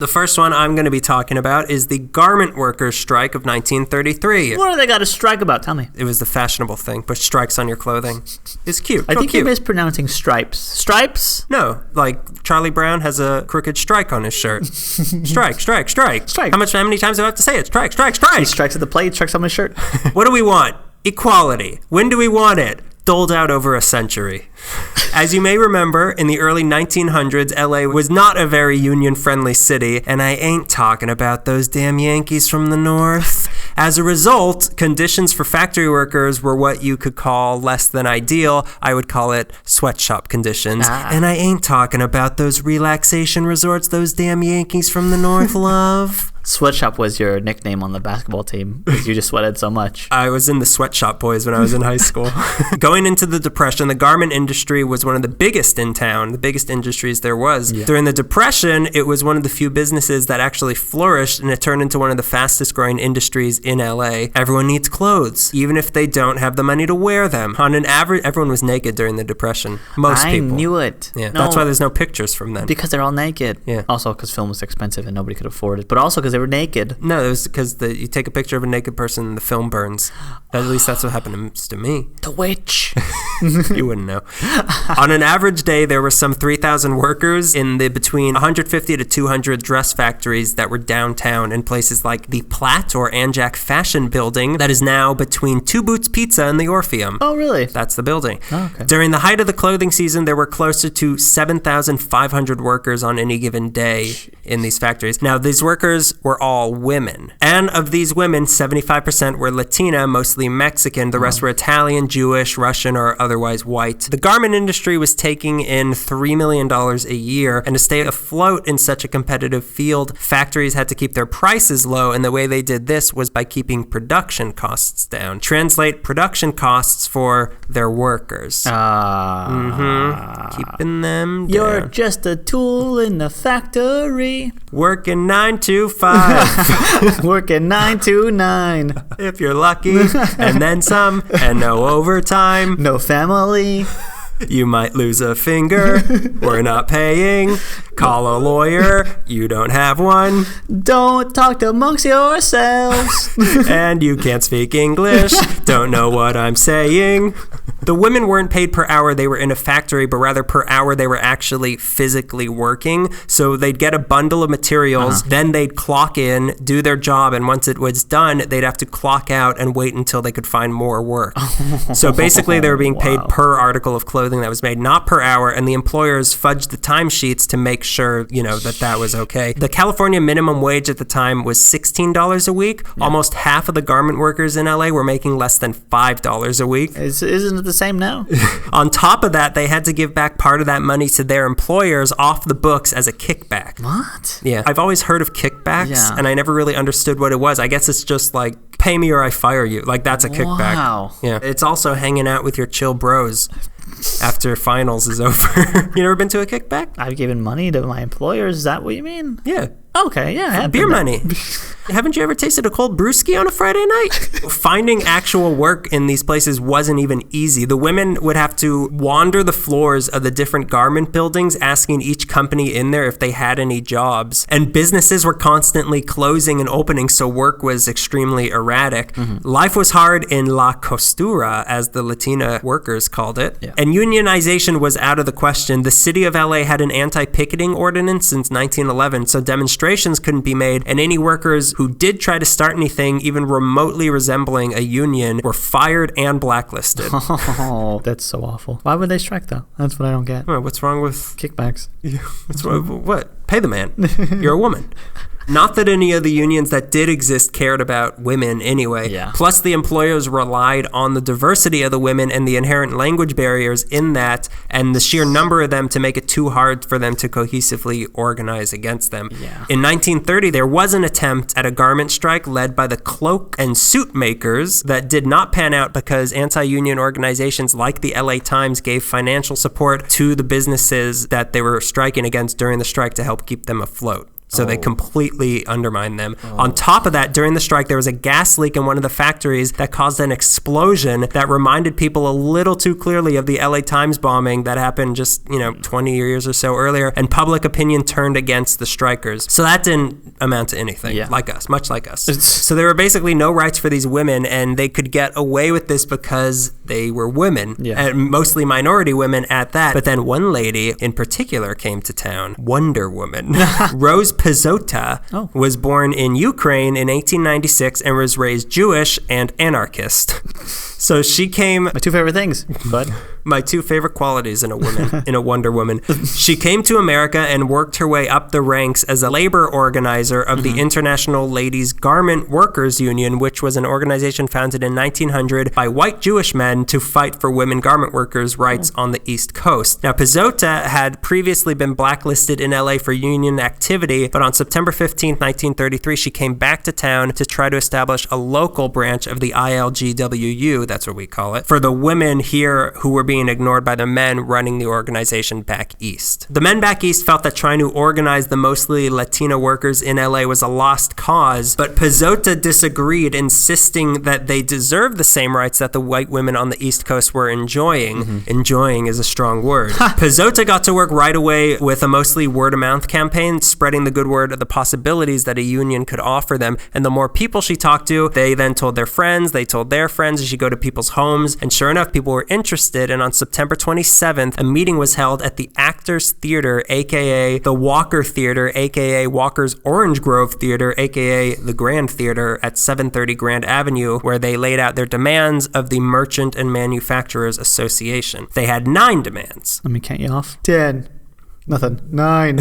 The first one I'm going to be talking about is the garment workers' strike of 1933. What do they got to strike about? Tell me. It was the fashionable thing. Put strikes on your clothing. It's cute. I think cute. you're mispronouncing stripes. Stripes? No, like Charlie Brown has a crooked strike on his shirt. Strike, strike, strike. Strike. How many times do I have to say it? Strike, strike, strike. He strikes at the plate, strikes on my shirt. What do we want? Equality. When do we want it? Doled out over a century. As you may remember, in the early 1900s, LA was not a very union-friendly city, and I ain't talking about those damn Yankees from the north. As a result, conditions for factory workers were what you could call less than ideal. I would call it sweatshop conditions. And I ain't talking about those relaxation resorts those damn Yankees from the north love. Sweatshop was your nickname on the basketball team because you just sweated so much. I was in the sweatshop boys when I was in high school. Going into the Depression, the garment industry was one of the biggest in town, the biggest industries there was. Yeah. During the Depression, it was one of the few businesses that actually flourished, and it turned into one of the fastest growing industries in LA. Everyone needs clothes, even if they don't have the money to wear them. On an average, everyone was naked during the Depression. Most people. I knew it. Yeah, no, that's why there's no pictures from then. Because they're all naked. Yeah. Also because film was expensive and nobody could afford it, but also because they were naked. No, it was because you take a picture of a naked person and the film burns. At least that's what happened to me. The witch. You wouldn't know. On an average day, there were some 3,000 workers in the between 150 to 200 dress factories that were downtown in places like the Platt or Anjac Fashion Building that is now between Two Boots Pizza and the Orpheum. Oh, really? That's the building. Oh, okay. During the height of the clothing season, there were closer to 7,500 workers on any given day in these factories. Now, these workers were all women. And of these women, 75% were Latina, mostly Mexican. The rest were Italian, Jewish, Russian, or otherwise white. The garment industry was taking in $3 million a year, and to stay afloat in such a competitive field, factories had to keep their prices low, and the way they did this was by keeping production costs down. Translate production costs for their workers. Keeping them down. You're just a tool in the factory. Working 9 to 5. Working 9 to 9. If you're lucky, and then some, and no overtime. No family. You might lose a finger. We're not paying. Call a lawyer. You don't have one. Don't talk amongst yourselves. And you can't speak English. Don't know what I'm saying. The women weren't paid per hour they were in a factory, but rather per hour they were actually physically working. So they'd get a bundle of materials, then they'd clock in, do their job, and once it was done, they'd have to clock out and wait until they could find more work. So basically they were being paid per article of clothing that was made, not per hour, and the employers fudged the timesheets to make sure, that was okay. The California minimum wage at the time was $16 a week. Yeah. Almost half of the garment workers in LA were making less than $5 a week. Isn't it the same now? On top of that, they had to give back part of that money to their employers off the books as a kickback. What? Yeah. I've always heard of kickbacks, and I never really understood what it was. I guess it's just like, pay me or I fire you. Like, that's a kickback. Wow. Yeah. It's also hanging out with your chill bros after finals is over. You never been to a kickback? I've given money to my employers. Is that what you mean? Yeah. Okay, yeah. I have beer money. Haven't you ever tasted a cold brewski on a Friday night? Finding actual work in these places wasn't even easy. The women would have to wander the floors of the different garment buildings, asking each company in there if they had any jobs. And businesses were constantly closing and opening, so work was extremely erratic. Life was hard in La Costura, as the Latina workers called it. Yeah. And unionization was out of the question. The city of LA had an anti-picketing ordinance since 1911, so demonstrations couldn't be made, and any workers who did try to start anything even remotely resembling a union were fired and blacklisted. Oh, that's so awful. Why would they strike, though? That's what I don't get. What's wrong with kickbacks? What? Pay the man. You're a woman. Not that any of the unions that did exist cared about women anyway. Yeah. Plus, the employers relied on the diversity of the women and the inherent language barriers in that, and the sheer number of them to make it too hard for them to cohesively organize against them. Yeah. In 1930, there was an attempt at a garment strike led by the cloak and suit makers that did not pan out because anti-union organizations like the LA Times gave financial support to the businesses that they were striking against during the strike to help keep them afloat. So they completely undermined them. On top of that, during the strike, there was a gas leak in one of the factories that caused an explosion that reminded people a little too clearly of the LA Times bombing that happened just, 20 years or so earlier. And public opinion turned against the strikers. So that didn't amount to anything, much like us. So there were basically no rights for these women, and they could get away with this because they were women, and mostly minority women at that. But then one lady in particular came to town, Wonder Woman. Rose Pizzota was born in Ukraine in 1896 and was raised Jewish and anarchist. So she came... My two favorite things, bud. My two favorite qualities in a woman, in a Wonder Woman. She came to America and worked her way up the ranks as a labor organizer of the International Ladies Garment Workers Union, which was an organization founded in 1900 by white Jewish men to fight for women garment workers' rights on the East Coast. Now, Pizzota had previously been blacklisted in LA for union activity, but on September 15, 1933, she came back to town to try to establish a local branch of the ILGWU, that's what we call it, for the women here who were being ignored by the men running the organization back east. The men back east felt that trying to organize the mostly Latino workers in LA was a lost cause, but Pizzota disagreed, insisting that they deserved the same rights that the white women on the East Coast were enjoying. Enjoying is a strong word. Pizzota got to work right away with a mostly word-of-mouth campaign, spreading the good word of the possibilities that a union could offer them. And the more people she talked to, they then told their friends, they told their friends. She'd go to people's homes, and sure enough, people were interested. And on September 27th, a meeting was held at the Actors Theater, aka the Walker Theater, aka Walker's Orange Grove Theater, aka the Grand Theater at 730 Grand Avenue, where they laid out their demands of the Merchant and Manufacturers Association. They had 9 demands. Let me count you off. 10. Nothing. 9.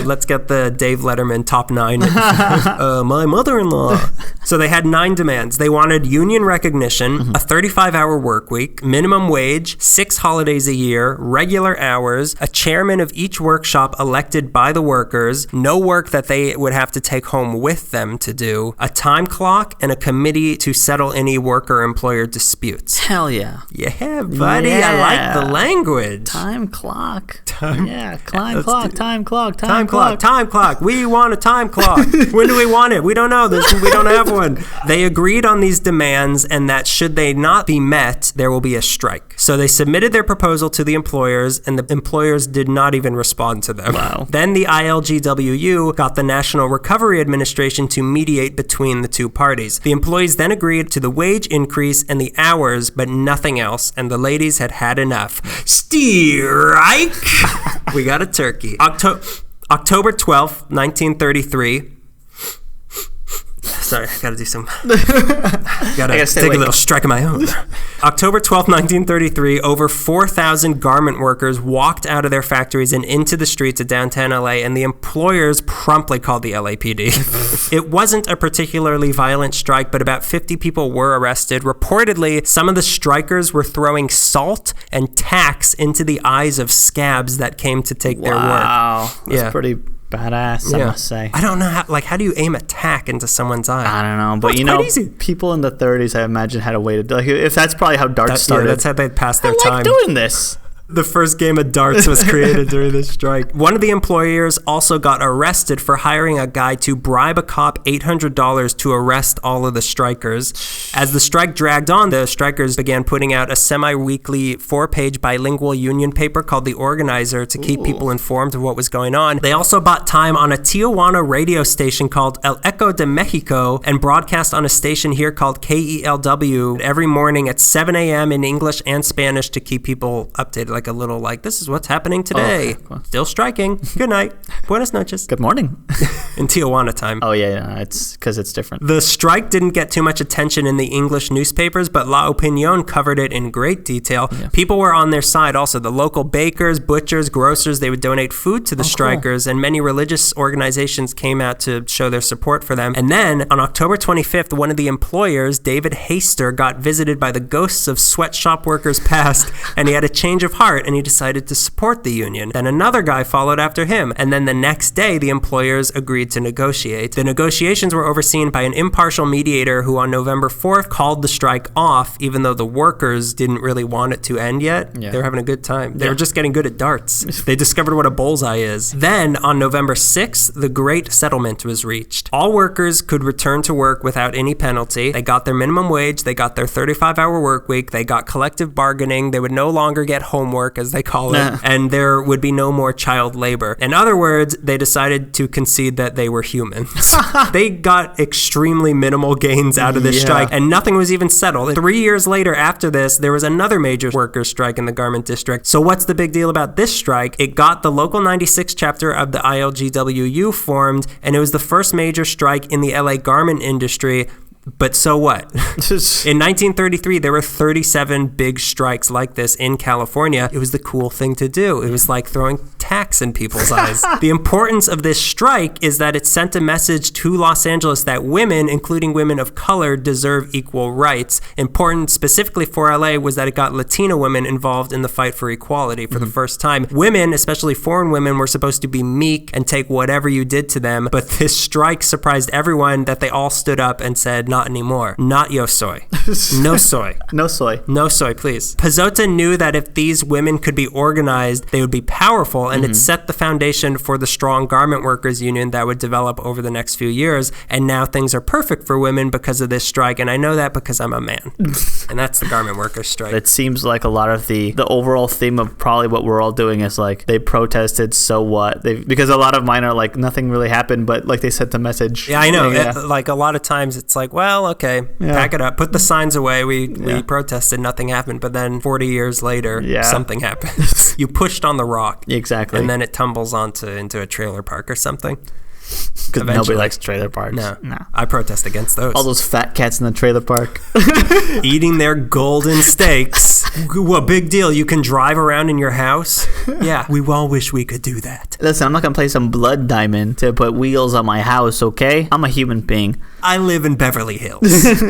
Let's get the Dave Letterman top 9. My mother-in-law. So they had 9 demands. They wanted union recognition, a 35-hour work week, minimum wage, 6 holidays a year, regular hours, a chairman of each workshop elected by the workers, no work that they would have to take home with them to do, a time clock, and a committee to settle any worker-employer disputes. Hell yeah. Yeah, buddy. I like the language. Time clock. Time clock. Time clock. We want a time clock. When do we want it? We don't know. We don't have one. They agreed on these demands, and that should they not be met, there will be a strike. So they submitted their proposal to the employers, and the employers did not even respond to them. Wow. Then the ILGWU got the National Recovery Administration to mediate between the two parties. The employees then agreed to the wage increase and the hours, but nothing else, and the ladies had had enough. Strike! We got a turkey. October 12th, 1933. Sorry, I gotta do some... gotta take a little strike of my own. October 12th, 1933, over 4,000 garment workers walked out of their factories and into the streets of downtown LA, and the employers promptly called the LAPD. It wasn't a particularly violent strike, but about 50 people were arrested. Reportedly, some of the strikers were throwing salt and tacks into the eyes of scabs that came to take their work. Wow. That's pretty badass, I must say. I don't know how do you aim a tack into someone's eye? I don't know, but easy. People in the 30s, I imagine, had a way to if that's probably how darts started. Yeah, that's how they passed their time. I like doing this. The first game of darts was created during this strike. One of the employers also got arrested for hiring a guy to bribe a cop $800 to arrest all of the strikers. As the strike dragged on, the strikers began putting out a semi-weekly 4-page bilingual union paper called The Organizer to keep people informed of what was going on. They also bought time on a Tijuana radio station called El Eco de Mexico and broadcast on a station here called KELW every morning at 7 a.m. in English and Spanish to keep people updated. A little this is what's happening today. Cool. Still striking. Good night. Buenas noches. Good morning. In Tijuana time. Oh, yeah. It's because it's different. The strike didn't get too much attention in the English newspapers, but La Opinión covered it in great detail. Yeah. People were on their side also. The local bakers, butchers, grocers, they would donate food to the strikers, and many religious organizations came out to show their support for them. And then, on October 25th, one of the employers, David Haster, got visited by the ghosts of sweatshop workers past, and he had a change of heart. heart and he decided to support the union. Then another guy followed after him, and then the next day the employers agreed to negotiate. The negotiations were overseen by an impartial mediator who on November 4th called the strike off, even though the workers didn't really want it to end yet. They were having a good time. They were just getting good at darts. They discovered what a bullseye is. Then on November 6th, the Great Settlement was reached. All workers could return to work without any penalty. They got their minimum wage, they got their 35-hour work week, they got collective bargaining, they would no longer get homework, as they call it, and there would be no more child labor. In other words, they decided to concede that they were humans. They got extremely minimal gains out of this strike, and nothing was even settled. 3 years later after this, there was another major workers' strike in the garment district. So what's the big deal about this strike? It got the Local 96 chapter of the ILGWU formed, and it was the first major strike in the LA garment industry. But so what? In 1933, there were 37 big strikes like this in California. It was the cool thing to do. It was like throwing tacks in people's eyes. The importance of this strike is that it sent a message to Los Angeles that women, including women of color, deserve equal rights. Important specifically for LA was that it got Latina women involved in the fight for equality for the first time. Women, especially foreign women, were supposed to be meek and take whatever you did to them. But this strike surprised everyone that they all stood up and said, not anymore. Not yo soy. No soy. No soy. No soy, please. Pazota knew that if these women could be organized, they would be powerful, and it set the foundation for the strong garment workers union that would develop over the next few years. And now things are perfect for women because of this strike, and I know that because I'm a man. And that's the garment workers strike. It seems like a lot of the overall theme of probably what we're all doing is like they protested, so what? Because a lot of mine are like nothing really happened, but like they sent the message. Yeah, I know. Like a lot of times it's like, well, okay, pack it up, put the signs away. We protested, nothing happened, but then 40 years later, something happens. You pushed on the rock. Exactly. And then it tumbles into a trailer park or something. Because nobody likes trailer parks. No. I protest against those. All those fat cats in the trailer park. Eating their golden steaks. What big deal? You can drive around in your house? Yeah, we all wish we could do that. Listen, I'm not going to play some blood diamond to put wheels on my house, okay? I'm a human being. I live in Beverly Hills.